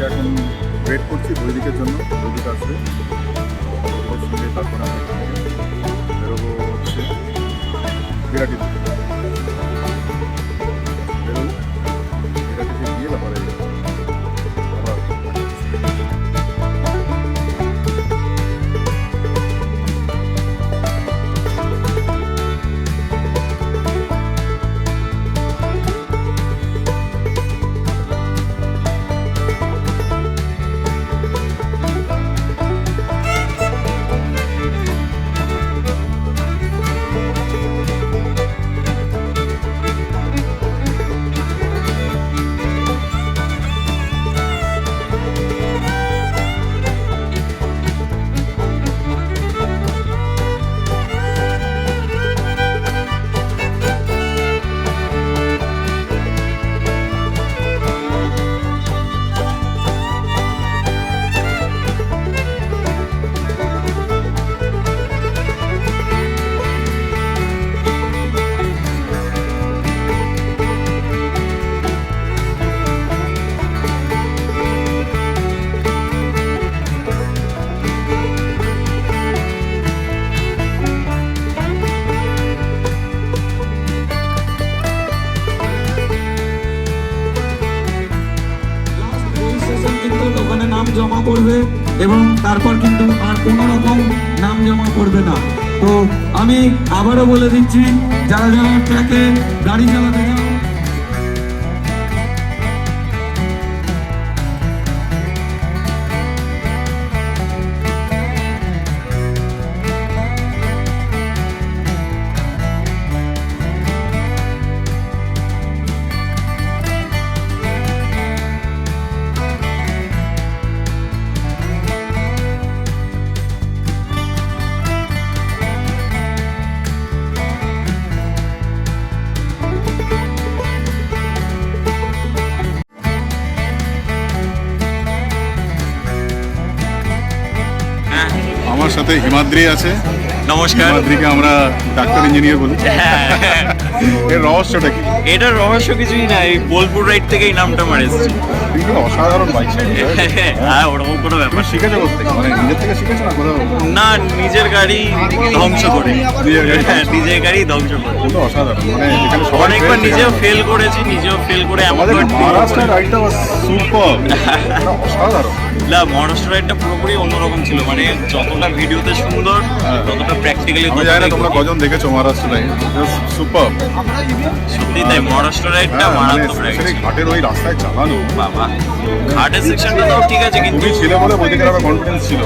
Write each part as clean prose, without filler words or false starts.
এখন ওয়েট করছি বৈদিকের জন্য, বৈদিক আসবে ওর সঙ্গে, তারপরে আমি বেরোবো হচ্ছে বিরাটি বেরোবো, বিরাটিতে গিয়ে তারপরে আবার নাম জমা করবে এবং তারপর কিন্তু আর কোনো রকম নাম জমা করবে না। তো আমি আবারও বলে দিচ্ছি, যারা যারা ট্র্যাকে গাড়ি চালাতে চান আমার সাথে হিমাদ্রি আছে। নমস্কার। হিমাদ্রিকে আমরা ডাক্তার ইঞ্জিনিয়ার বলি। এর রহস্যটা কি? এটার রহস্য কিছুই না, এই বোলপুর রাইড থেকে এই নামটা আমার এসেছে। অসাধারণ বাইক। হ্যাঁ, ওরকম কোনো ব্যাপার। শিখেছো কোথা মানে নিজের থেকে শিখেছো না কোথাও? না, নিজের গাড়ি ধ্বংস করে। নিজের গাড়ি ধ্বংস করে। অসাধারণ, মানে এখানে অনেকবার নিজেও ফেল করেছি, নিজেও ফেল করে আমাদের মহারাষ্ট্র রাইডটা সুপার, অসাধারণ। না, মহারাষ্ট্র রাইডটা পুরোপুরি অন্যরকম ছিল, মানে যতটা ভিডিওতে সুন্দর ততটা প্র্যাকটিক্যালি আমি জানি না তোমরা কজন দেখেছো মহারাষ্ট্র রাইড, সুপার। সত্যি তাই, মহারাষ্ট্র রাইডটা মারাত্মক রাইড। ঘাটের ওই রাস্তায় চালানো বাবা, ঘাটের সেকশনটা তো ঠিক আছে, কিন্তু তুমি ছিলে বলে বৈদিকের আবার কনফিডেন্স ছিল।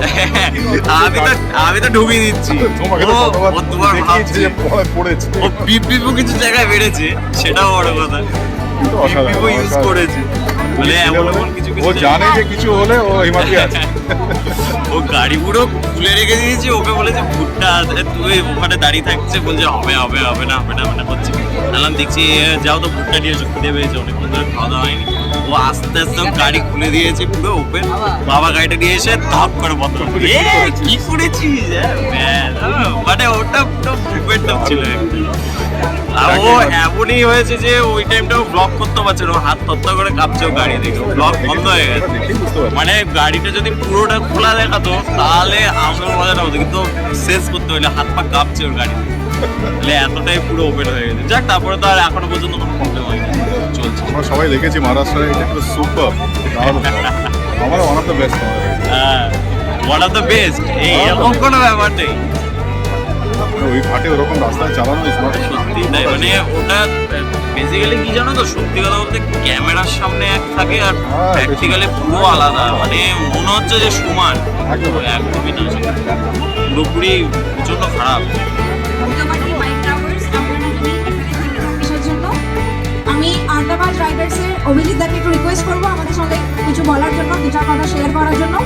আমি তো ঢুকিয়ে দিচ্ছি। তোমাকে তো কতবার দেখিয়েছি যে পড়েছে। ও বিপিপো কিছু জায়গায় বেড়েছে, সেটাও বড় কথা। কিন্তু অসাধারণ বিপিপো ইউজ করেছে, মানে এমন কিছু ও জানে যে কিছু হলে ও হিমাদ্রি আছে। ও গাড়ি পুরো খুলে রেখে দিয়েছে, ওকে বলেছে ভুট্টা তুই ওখানে দাঁড়িয়ে থাকছে, বলছে হবে হবে হবে না হবে না হবে না করছে। বললাম দেখছি যাও তো ভুট্টা নিয়ে এসো, খিদে পেয়েছে, অনেকক্ষণ ধরে খাওয়া দাওয়া হয়নি। ও আস্তে আস্তে গাড়ি খুলে দিয়েছে পুরো ওপেন। বাবা গাড়িটা নিয়ে এসে ধপ করে বন্ধ করে কি করেছিস, মানে ওটা পুরো মুভমেন্ট ছিল একটা। আর ও এমনই হয়েছে যে ওই টাইমটাও ব্লক করতে পারছে না, হাত তত্ত্ব করে কাঁপছে গাড়ি দেখে, ব্লক বন্ধ হয়ে গেছে। মানে গাড়িটা যদি পুরোটা খোলা দেখাতো তাহলে আসল মজাটা হতো, কিন্তু শেষ করতে হলে হাত পা কাঁপছে ওর গাড়ি, তাহলে এতটাই পুরো ওপেন হয়ে গেছে। যাক, তারপরে তো আর এখনো পর্যন্ত কোনো প্রবলেম হয়নি, চলছে। আমরা সবাই দেখেছি মহারাষ্ট্রে এটা পুরো সুপার, আমার ওয়ান অফ দ্য বেস্ট। হ্যাঁ, ওয়ান অফ দ্য বেস্ট, এই এরকম কোনো ব্যাপার নেই। ওই ঘাটে ওরকম রাস্তায় চালানো সত্যি তাই, মানে ওটা বেসিক্যালি কি জানো তো, সত্যি কথা বলতে ক্যামেরার সামনে এক থাকে আর প্র্যাকটিক্যালি পুরো আলাদা, মানে মনে হচ্ছে যে সমান, একদমই না, পুরোপুরি প্রচন্ড খারাপ। আমি আহমেদাবাদ রাইডার্সের অভিজিৎ দাকে একটু রিকোয়েস্ট করবো আমাদের সঙ্গে কিছু বলার জন্য, দু চার কথা শেয়ার করার জন্য।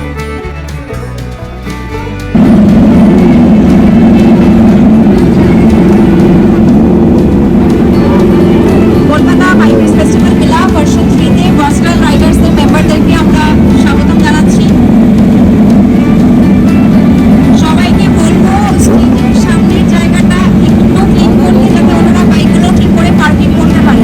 কলকাতা বাইকার্স ফেস্টিভ্যাল মেলা ভার্সন 3-তে ভার্সটাইল রাইডার্সদের মেম্বারদেরকে আমরা স্বাগতম জানাচ্ছি। সবাইকে বলবো স্টেজের সামনের জায়গাটা একটু ক্লিন করতে, যাতে ওনারা বাইকগুলো ঠিক করে পার্কিং করতে পারে।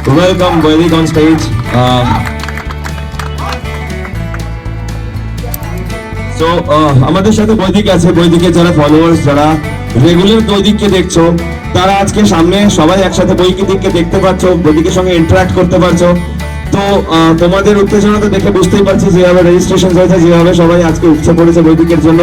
ওয়েলকাম বৈদিক অন স্টেজ। সো আমাদের সাথে বৈদিক আছে। বৈদিকের যারা ফলোয়ার্স, যারা রেগুলার বৈদিককে দেখছো, তারা আজকে সামনে সবাই একসাথে বৈদিককে দেখতে পাচ্ছ, বৈদিকের সঙ্গে ইন্টারঅ্যাক্ট করতে পারছো। তো তোমাদের উত্তেজনা তো দেখে বুঝতেই পারছি, যেভাবে রেজিস্ট্রেশন হয়েছে, যেভাবে সবাই আজকে উঠছে পড়েছে বৈদিকের জন্য।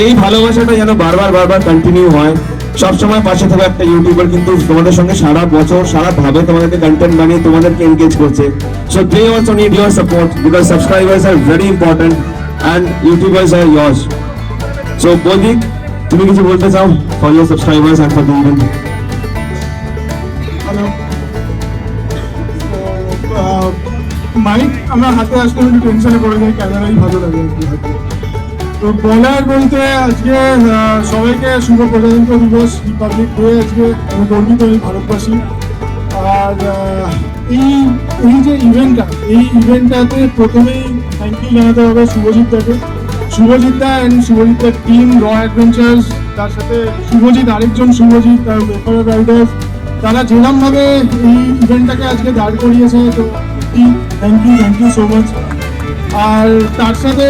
এই ভালোবাসাটা যেন বারবার কন্টিনিউ হয়। সবসময় পাশে থাকা একটা ইউটিউবার কিন্তু তোমাদের সঙ্গে সারা বছর সারা ভাবে তোমাদেরকে কন্টেন্ট বানিয়ে তোমাদেরকে এনগেজ করছে। So they also need your support because subscribers are very important and YouTubers are yours. So বৈদিক, তুমি কিছু বলতে চাও for your subscribers and for the event? Hello. Mic আমার হাতে আসলে একটু টেনশনে পড়ে যাই, ক্যামেরাই ভালো লাগে আর কি হাতে। তো বলার বলতে আজকে সবাইকে শুভ প্রজাতন্ত্র দিবস, রিপাবলিক ডে। আজকে আমি গর্বিত এই ভারতবাসী। আর এই যে ইভেন্টটা, এই ইভেন্টটাতে প্রথমেই থ্যাংক ইউ জানাতে হবে শুভজিৎদাকে। শুভজিৎদা অ্যান্ড শুভজিৎদার টিম, র অ্যাডভেঞ্চার্স, তার সাথে শুভজিৎ, আরেকজন শুভজিৎ, তার বেফার রাইডার্স, তারা যেরকমভাবে এই ইভেন্টটাকে আজকে দাঁড় করিয়েছে। তো থ্যাংক ইউ সো মাচ। আর তার সাথে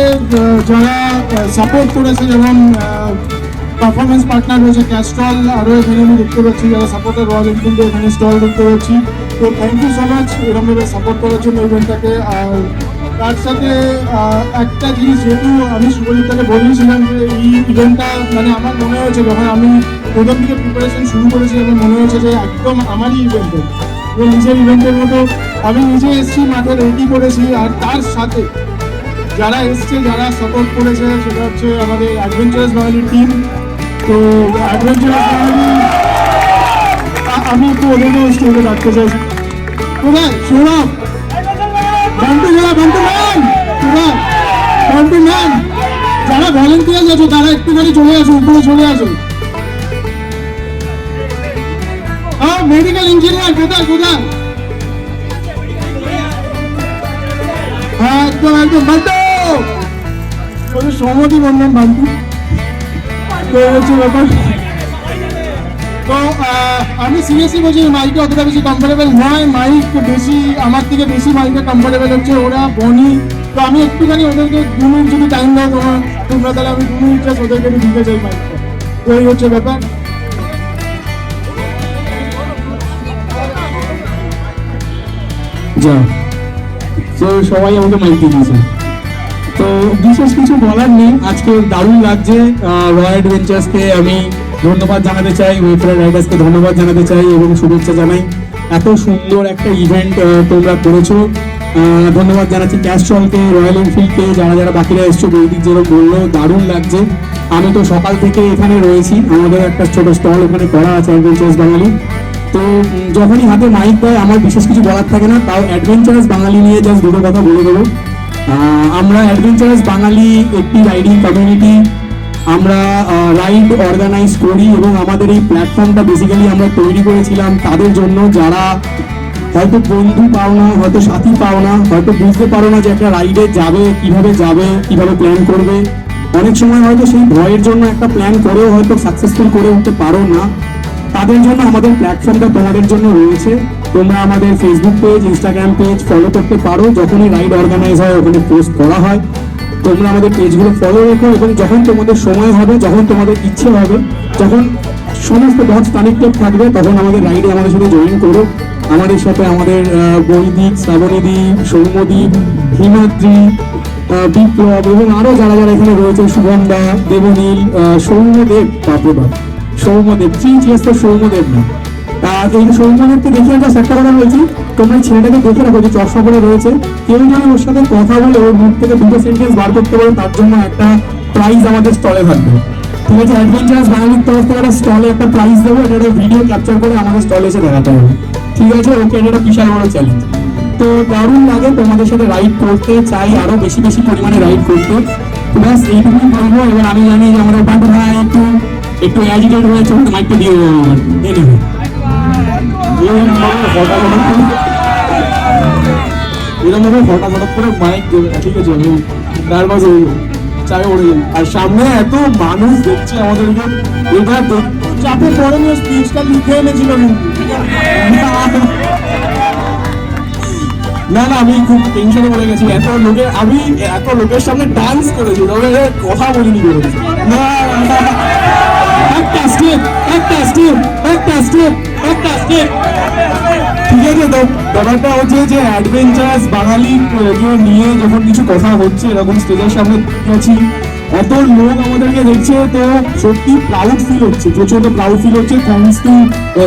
যারা সাপোর্ট করেছে, যেমন পারফরমেন্স পার্টনার রয়েছে ক্যাস্ট্রল, আরও এখানে আমি দেখতে পাচ্ছি যারা সাপোর্টার, রয়্যাল এনফিল্ডে এখানে স্টল দেখতে পাচ্ছি। তো থ্যাংক ইউ সো মাচ এরকমভাবে সাপোর্ট করার জন্য ইভেন্টটাকে। আর তার সাথে একটা জিনিস, যেহেতু আমি শুভজিৎটাকে বলেছিলাম যে এই ইভেন্টটা মানে আমার মনে হয়েছে, যখন আমি প্রথম থেকে প্রিপারেশন শুরু করেছি, আমার মনে হয়েছে যে একদম আমারই ইভেন্টের, নিজের ইভেন্টের মতো আমি নিজে এসেছি, মাঠে রেডি করেছি। আর তার সাথে যারা এসছে, যারা সাপোর্ট করেছে, সেটা হচ্ছে আমাদের অ্যাডভেঞ্চারাস বাঙালি টিম। তো অ্যাডভেঞ্চারাস বাঙালি, আমি একটু ওদেরকেও স্টেজে রাখতে চাইছি। কোথায় সৌরভ, বান্টু ম্যান, যারা ভলেন্টিয়ার্স আছো তারা একটুখানি চলে আসো, উপরে চলে আসো। মেডিকেল ইঞ্জিনিয়ার কোথায়? হ্যাঁ, একদম বান্টু, ওদের সহমতি বললাম বান্টু। তো হচ্ছে ব্যাপার। তো আমি সিরিয়াসলি বলছি, মাইকে অতটা বেশি কমফোর্টেবল নয়। মাইক বেশি, আমার থেকে বেশি মাইকে কমফোর্টেবল হচ্ছে ওরা, বনি। তো আমি একটুখানি ওদেরকে 2 মিনিট যদি টাইম দাও তোমরা, তাহলে আমি 2 মিনিট জাস্ট ওদেরকে দিতে চাই মাইকটা। তো এই হচ্ছে ব্যাপার। যা, তো সবাই আমাকে মাইক দিয়ে দিয়েছে। তো বিশেষ কিছু বলার নেই, আজকে দারুণ লাগছে। র অ্যাডভেঞ্চার্সকে আমি ধন্যবাদ জানাতে চাই, ওয়েফার রাইডার্সকে ধন্যবাদ জানাতে চাই এবং শুভেচ্ছা জানাই। এত সুন্দর একটা ইভেন্ট তোমরা করেছো। ধন্যবাদ জানাচ্ছি ক্যাস্ট্রলকে, রয়্যাল এনফিল্ডকে, যারা বাকিরা এসছো। বৈদিক যেরকম বললো, দারুণ লাগছে। আমি তো সকাল থেকে এখানে রয়েছি, আমাদের একটা ছোট স্টল এখানে করা আছে অ্যাডভেঞ্চারাস বাঙালি। তো যখনই হাতে মাইক দেয় আমার বিশেষ কিছু বলার থাকে না, তাও অ্যাডভেঞ্চারাস বাঙালি নিয়ে জাস্ট দুটো কথা বলে দেবো। আমরা অ্যাডভেঞ্চারাস বাঙালি একটি রাইডিং কমিউনিটি। আমরা রাইড অর্গানাইজ করি এবং আমাদের এই প্ল্যাটফর্মটা বেসিক্যালি আমরা তৈরি করেছিলাম তাদের জন্য, যারা হয়তো বন্ধু পাও না, হয়তো সাথী পাও না, হয়তো বুঝতে পারো না যে একটা রাইডে যাবে, কিভাবে প্ল্যান করবে। অনেক সময় হয়তো সেই ভয়ের জন্য একটা প্ল্যান করেও হয়তো সাকসেসফুল করে উঠতে পারো না। তাদের জন্য আমাদের প্ল্যাটফর্মটা তোমাদের জন্য রয়েছে। তোমরা আমাদের Facebook page, Instagram page follow করতে পারো। যখনই রাইড অর্গানাইজ হয় ওখানে পোস্ট করা হয়, তোমরা আমাদের পেজগুলো ফলো রেখো এবং যখন তোমাদের সময় হবে, যখন তোমাদের ইচ্ছে হবে, যখন সমস্ত ডটস কানেক্টেড থাকবে, তখন আমাদের রাইডে আমাদের সাথে জয়েন করো। আমাদের সাথে আমাদের বৈদিক, শ্রাবণীদি, সৌম্যদীপ, হিমাদ্রি, বিপ্লব এবং আরও যারা এখানে রয়েছে, শুভমদা, দেবনীল, সৌম্যদেব, সৌম্যদেব, সৌম্যদেব না। আর এই সৌম্যদেবকে দেখে আমরা একটা কথা বলছি, তোমরা ছেলেটাকে দেখে রাখো যে চশমা পরে রয়েছে। কেউ যদি ওর সাথে কথা বলে ওর মুখ থেকে 2টো সেন্টেন্স বার করতে পারো, তার জন্য একটা প্রাইজ আমাদের স্টলে থাকবে। ঠিক আছে, অ্যাডভেঞ্চারাস বাঙালির তরফ থেকে একটা স্টলে একটা প্রাইজ দেবো, এটা একটা ভিডিও ক্যাপচার করে আমাদের স্টলে এসে দেখাতে হবে। ঠিক আছে, ওকে, এটা একটা বিশাল বড় চ্যালেঞ্জ। তো দারুণ লাগে, তোমাদের সাথে রাইড করতে চাই, আরো বেশি পরিমাণে রাইড করতে। ব্যাস এইটুকুই বলবো। এবার আমি জানি যে আমাদের বান্টু ভাই একটু অ্যাজিটেড হয়েছে, মাইকটা দিয়ে দেবো আমার এনিওয়ে। এরকম ভাবে হঠাৎ করে মাইক দেবে না, ঠিক আছে, আমি নার্ভাস হয়ে চাই ওড়ে যাই। আর সামনে এত মানুষ দেখছে আমাদেরকে, এটা চাপে পড়ে নিয়ে স্পিচটা লিখে এনেছিল কিন্তু না না, আমি খুব টেনশনে পড়ে গেছি। আমি এত লোকের সামনে ডান্স করেছি, তবে কথা বলিনি কোনো। না, একটা স্টেপ, একটা স্টেপ, একটা স্টেপ, একটা স্টেপ। ঠিক আছে, তো ব্যাপারটা হচ্ছে যে অ্যাডভেঞ্চারাস বাঙালি নিয়ে যখন কিছু কথা হচ্ছে, এরকম স্টেজের সামনে গেছি, এত লোক আমাদেরকে দেখছে, তো সত্যি প্রাউড ফিল হচ্ছে, প্রচন্ড প্রাউড ফিল হচ্ছে। থ্যাংকস টু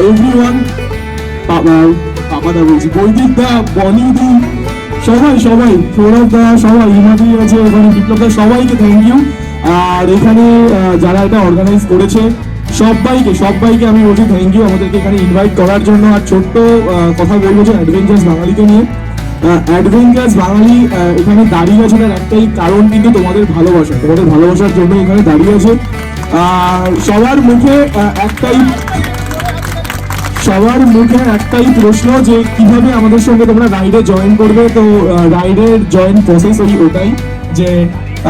এভরিওয়ান, পাপাদা বলছি, বৈদিক দা, বনি দি, সবাই সৌরভ দা, সবাই, হিমাদ্রি আছে ওখানে, বিপ্লব দা, সবাইকে থ্যাংক ইউ। আর এখানে যারা এটা অর্গানাইজ করেছে সবাইকে আমি বলছি থ্যাংক ইউ আমাদেরকে এখানে ইনভাইট করার জন্য। আর ছোট্ট কথা বলবো যে অ্যাডভেঞ্চার্স বাঙালিকে নিয়ে, অ্যাডভেঞ্চার্স বাঙালি এখানে দাঁড়িয়ে আছে, তার একটাই কারণ কিন্তু তোমাদের ভালোবাসার জন্য এখানে দাঁড়িয়ে আছে। আর সবার মুখে একটাই প্রশ্ন যে কিভাবে আমাদের সঙ্গে তোমরা রাইডে জয়েন করবে। তো রাইডের জয়েন প্রসেস ওটাই যে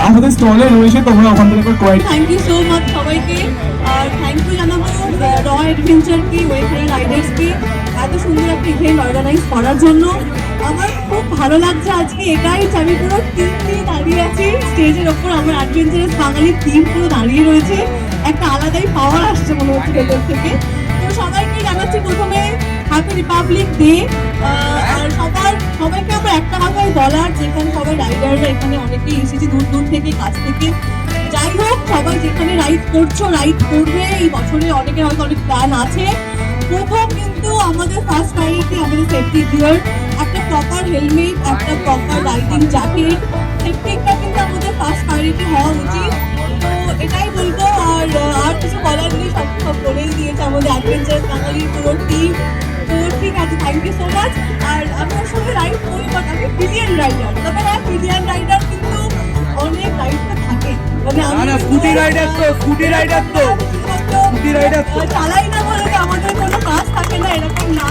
আমাদের স্টলে রয়েছে, তোমরা ওখান থেকে quiet. Thank you so much সবাইকে। আর থ্যাংক ইউ জানাবো র অ্যাডভেঞ্চারকে, ওয়েফেয়ার রাইডার্সকে এত সুন্দর একটা ইভেন্ট অর্গানাইজ করার জন্য। আমার খুব ভালো লাগছে আজকে এটাই যে আমি পুরো টিম নিয়ে দাঁড়িয়ে আছি স্টেজের ওপর, আমার অ্যাডভেঞ্চারাস বাঙালির টিম পুরো দাঁড়িয়ে রয়েছে, একটা আলাদাই পাওয়ার আসছে মনে হচ্ছে ভেতর থেকে। তো সবাইকে জানাচ্ছি প্রথমে হ্যাপি রিপাবলিক ডে। আর সবাইকে আমার একটা কথাই বলার, যেখানে সবাই রাইডাররা এখানে অনেকেই এসেছি দূর দূর থেকে, কাছ থেকে, যাই হোক সবাই যেখানে রাইড করছো, রাইড করবে, এই বছরে অনেকের হয়তো অনেক প্ল্যান আছে। প্রথম কিন্তু আমাদের ফার্স্ট প্রায়োরিটি আমাদের সেফটি গিয়ার, একটা প্রপার হেলমেট, একটা প্রপার রাইডিং জ্যাকেট, সেফটিটা কিন্তু আমাদের ফার্স্ট প্রায়োরিটি হওয়া উচিত। তো এটাই বলবো, আর কিছু বলার নেই, সব বলেই দিয়েছে আমাদের অ্যাডভেঞ্চারাস বাঙালির পুরো টিম। তো ঠিক আছে, থ্যাংক ইউ সো মাচ। আর আমি ওর সঙ্গে রাইড করি, বাট আমি পিলিয়ন রাইডার, তবে হ্যাঁ পিলিয়ন রাইডার কিন্তু অনেক রাইড তো থাকে, মানে আমি স্কুটি রাইডার তো চালাই না বলে যে আমাদের কোনো কাজ থাকে না, এরকম না।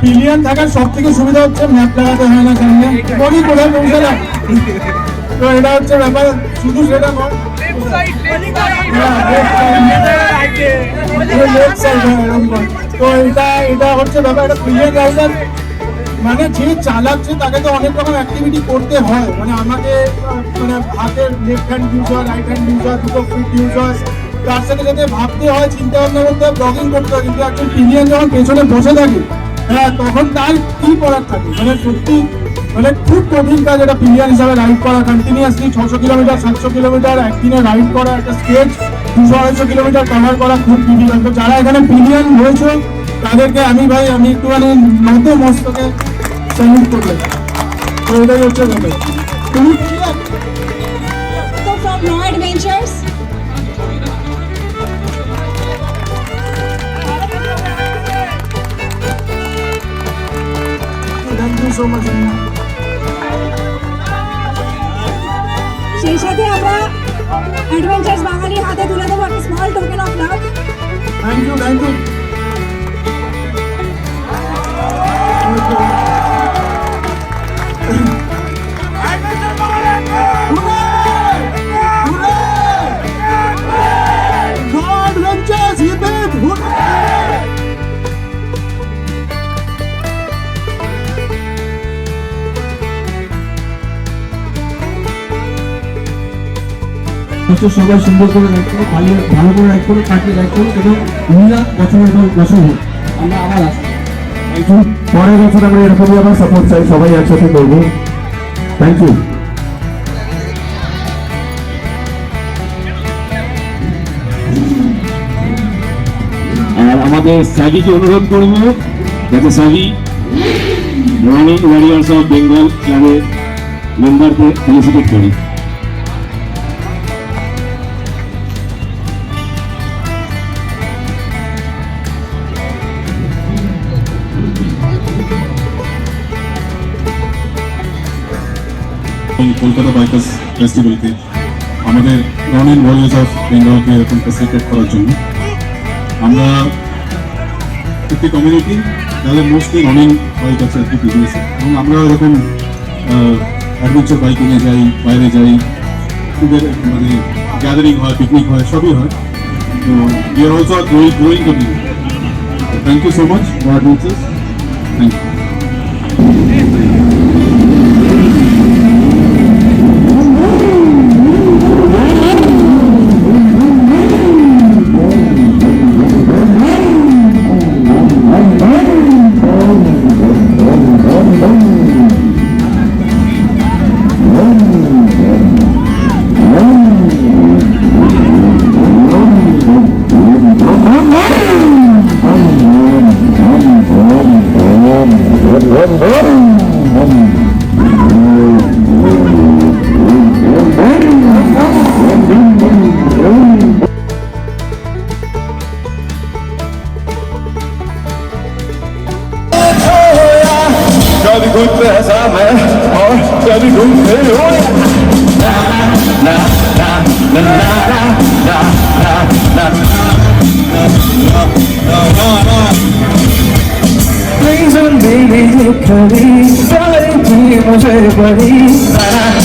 পিলিয়ন থাকার সব থেকে সুবিধা হচ্ছে ম্যাপ লাগাতে হয় না সামনে, বলি কোথায় পৌঁছালাম। তো এটা হচ্ছে ব্যাপার, শুধু সেটা নয়, তো এটা হচ্ছে ব্যাপার। এটা পিলিয়ন রাইডার মানে যে চালাচ্ছে তাকে তো অনেক রকম অ্যাক্টিভিটি করতে হয়, মানে আমাকে মানে হাতের লেফট হ্যান্ড ইউজ হয়, রাইট হ্যান্ড ইউজ হয়, দুটো ফুট ইউজ হয়, তার সাথে সাথে ভাবতে হয়, চিন্তা ভাবনা করতে হয়, ব্লগিং করতে হয়। কিন্তু একজন পিলিয়ন যখন পেছনে বসে থাকে, হ্যাঁ, তখন তার কি করার থাকে, মানে সত্যি মানে খুব কঠিন কাজ এটা পিলিয়ন হিসাবে রাইড করা, কন্টিনিউয়াসলি 600 কিলোমিটার 700 কিলোমিটার একদিনে রাইড করা, একটা স্টেজ 200-250 কিলোমিটার কভার করা খুব ডিফিকাল্ট। তো যারা এখানে পিলিয়ন হয়েছে তাদেরকে আমি একটুখানি নত মস্তকে স্যালুট করলাম। তো এটাই হচ্ছে ব্যাপার। তুমি So from No Adventures, thank you so much. সেই সাথে আমরা অ্যাডভেঞ্চার্স বাঙালির হাতে তুলে দেবো একটা small token of love. Thank you. সবাই সুন্দর করে রাইড করো, ভালো করে রাইড করো, কাটিয়ে রাইড করো, এবং বছরের পর বছর হোক, আমরা আবার আসবো। পরের বছর আমরা এরকমই আবার সাপোর্ট চাই, সবাই একসাথে করবো। Thank you. আর আমাদের স্যাভিকে অনুরোধ করবো যাতে স্যাভি রানিং ওয়ারিয়ার্স অফ বেঙ্গল ক্লাবের মেম্বারদের ফেলিসিটেট করি। কলকাতা বাইকার্স ফেস্টিভ্যালকে আমাদের রানিং ওয়ারিয়ার্স অফ বেঙ্গলকে এরকম ফেসিলিটেট করার জন্য আমরা একটি কমিউনিটি যাদের মোস্টলি রানিং বাইক আছে আর কি বিজনেসে, এবং আমরা এরকম অ্যাডভেঞ্চার বাইকিংয়ে যাই, বাইরে যাই, মানে গ্যাদারিং হয়, পিকনিক হয়, সবই হয়। তো we are also growing the business. Thank you so much for Adventures. Thank you. कभी खुद पे हंसा मैं और कभी घूम के रोया ना ना ना ना ना ना ना ना ना Please don't be कभी सारी थी मुझे बड़ी